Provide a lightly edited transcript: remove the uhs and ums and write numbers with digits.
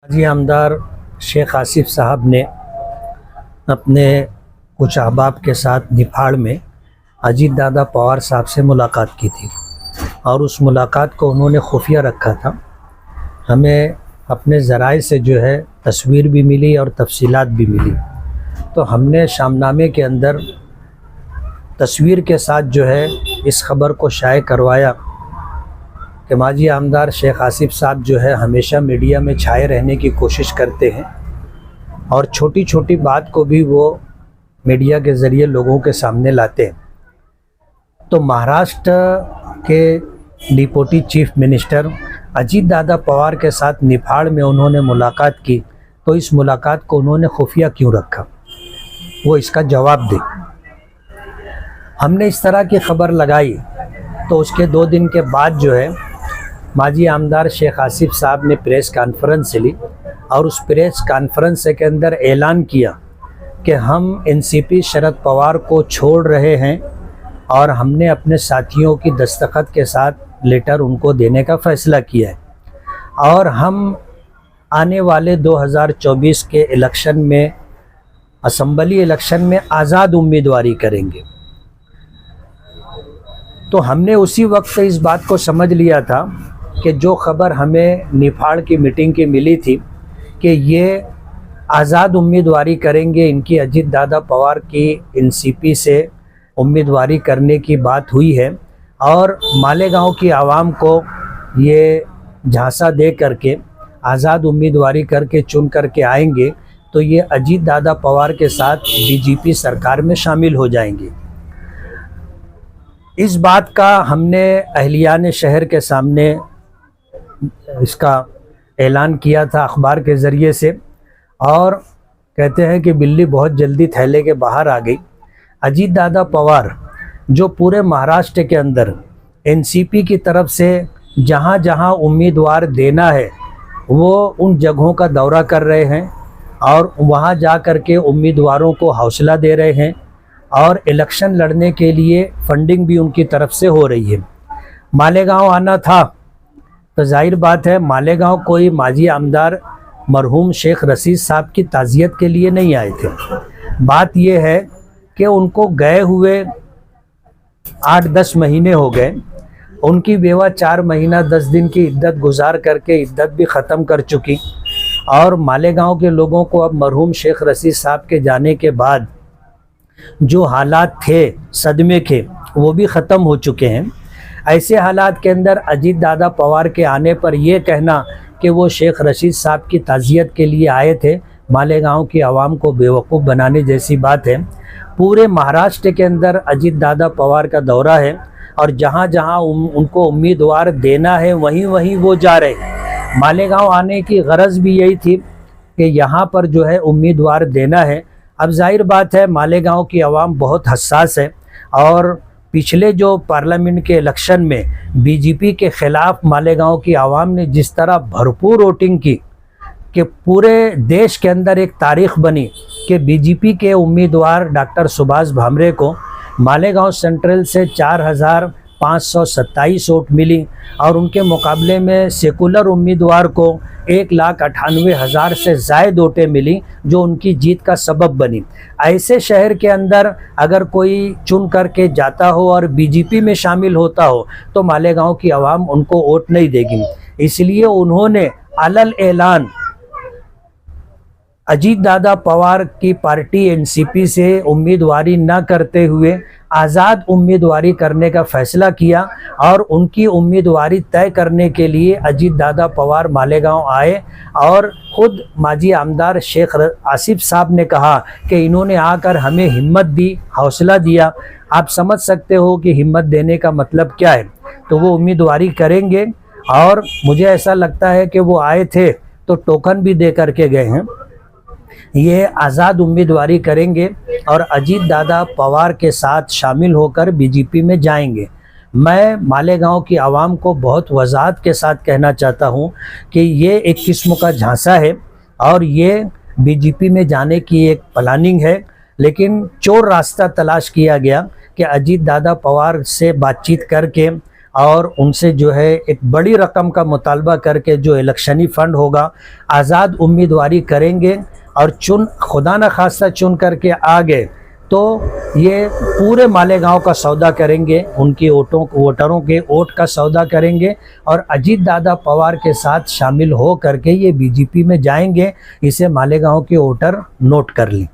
माजी आमदार शेख आसिफ साहब ने अपने कुछ अहबाब के साथ निफाड़ में अजीत दादा पवार साहब से मुलाकात की थी और उस मुलाकात को उन्होंने खुफिया रखा था। हमें अपने ज़राए से जो है तस्वीर भी मिली और तफसीलात भी मिली, तो हमने शामनामे के अंदर तस्वीर के साथ जो है इस ख़बर को शाये करवाया कि माजी आमदार शेख आसिफ साहब जो है हमेशा मीडिया में छाए रहने की कोशिश करते हैं और छोटी छोटी बात को भी वो मीडिया के ज़रिए लोगों के सामने लाते हैं। तो महाराष्ट्र के deputy chief minister Ajit Dada Pawar के साथ निफाड़ में उन्होंने मुलाकात की, तो इस मुलाकात को उन्होंने खुफिया क्यों रखा, वो इसका जवाब दे। हमने इस तरह की ख़बर लगाई तो उसके 2 दिन के बाद जो है माजी आमदार शेख आसिफ साहब ने प्रेस कॉन्फ्रेंस ली और उस प्रेस कॉन्फ्रेंस के अंदर ऐलान किया कि हम एनसीपी शरद पवार को छोड़ रहे हैं और हमने अपने साथियों की दस्तखत के साथ लेटर उनको देने का फ़ैसला किया है और हम आने वाले 2024 के इलेक्शन में, असम्बली इलेक्शन में आज़ाद उम्मीदवारी करेंगे। तो हमने उसी वक्त इस बात को समझ लिया था कि जो ख़बर हमें निफाड़ की मीटिंग की मिली थी कि ये आज़ाद उम्मीदवारी करेंगे, इनकी अजीत दादा पवार की एनसीपी से उम्मीदवारी करने की बात हुई है और मालेगांव की आवाम को ये झांसा दे करके आज़ाद उम्मीदवारी करके चुन करके आएंगे, तो ये अजीत दादा पवार के साथ बीजेपी सरकार में शामिल हो जाएंगे। इस बात का हमने अहलियान शहर के सामने इसका ऐलान किया था अखबार के ज़रिए से, और कहते हैं कि बिल्ली बहुत जल्दी थैले के बाहर आ गई। अजीत दादा पवार जो पूरे महाराष्ट्र के अंदर एनसीपी की तरफ से जहां जहां उम्मीदवार देना है वो उन जगहों का दौरा कर रहे हैं और वहां जा कर के उम्मीदवारों को हौसला दे रहे हैं और इलेक्शन लड़ने के लिए फंडिंग भी उनकी तरफ से हो रही है। मालेगांव आना था तो जाहिर बात है मालेगांव कोई माजी आमदार मरहूम शेख रशीद साहब की ताज़ियत के लिए नहीं आए थे। बात यह है कि उनको गए हुए 8-10 महीने हो गए, उनकी बेवा 4 महीना 10 दिन की इद्दत गुजार करके इद्दत भी ख़त्म कर चुकी और मालेगांव के लोगों को अब मरहूम शेख रशीद साहब के जाने के बाद जो हालात थे सदमे के वो भी ख़त्म हो चुके हैं। ऐसे हालात के अंदर अजीत दादा पवार के आने पर यह कहना कि वो शेख रशीद साहब की ताज़ियत के लिए आए थे, मालेगांव की आवाम को बेवकूफ़ बनाने जैसी बात है। पूरे महाराष्ट्र के अंदर अजीत दादा पवार का दौरा है और जहाँ जहाँ उनको उम्मीदवार देना है वहीं वहीं वो जा रहे हैं। मालेगांव आने की गरज भी यही थी कि यहाँ पर जो है उम्मीदवार देना है। अब जाहिर बात है मालेगांव की आवाम बहुत हसास है और पिछले जो पार्लियामेंट के इलेक्शन में बीजेपी के ख़िलाफ़ मालेगांव की आवाम ने जिस तरह भरपूर वोटिंग की कि पूरे देश के अंदर एक तारीख़ बनी कि बीजेपी के उम्मीदवार डॉक्टर सुभाष भामरे को मालेगांव सेंट्रल से 4,527 वोट मिली और उनके मुकाबले में सेकुलर उम्मीदवार को 1,98,000 से ज़ायद वोटें मिली जो उनकी जीत का सबब बनी। ऐसे शहर के अंदर अगर कोई चुन करके जाता हो और बीजेपी में शामिल होता हो तो मालेगांव की आवाम उनको वोट नहीं देगी। इसलिए उन्होंने अलल ऐलान अजीत दादा पवार की पार्टी एनसीपी से उम्मीदवारी न करते हुए आज़ाद उम्मीदवारी करने का फ़ैसला किया और उनकी उम्मीदवारी तय करने के लिए अजीत दादा पवार मालेगांव आए और ख़ुद माजी आमदार शेख आसिफ साहब ने कहा कि इन्होंने आकर हमें हिम्मत दी, हौसला दिया। आप समझ सकते हो कि हिम्मत देने का मतलब क्या है। तो वो उम्मीदवारी करेंगे और मुझे ऐसा लगता है कि वो आए थे तो टोकन भी दे करके गए हैं। ये आज़ाद उम्मीदवारी करेंगे और अजीत दादा पवार के साथ शामिल होकर बीजेपी में जाएंगे। मैं मालेगांव की आवाम को बहुत वजाहत के साथ कहना चाहता हूँ कि ये एक किस्म का झांसा है और ये बीजेपी में जाने की एक प्लानिंग है, लेकिन चोर रास्ता तलाश किया गया कि अजीत दादा पवार से बातचीत करके और उनसे जो है एक बड़ी रकम का मुतालबा करके जो इलेक्शनी फ़ंड होगा आज़ाद उम्मीदवारी करेंगे और खुदा न खास्ता चुन करके आ गए तो ये पूरे मालेगांव का सौदा करेंगे, उनके वोटरों के वोट का सौदा करेंगे और अजीत दादा पवार के साथ शामिल हो करके ये बीजेपी में जाएंगे। इसे मालेगांव के वोटर नोट कर लें।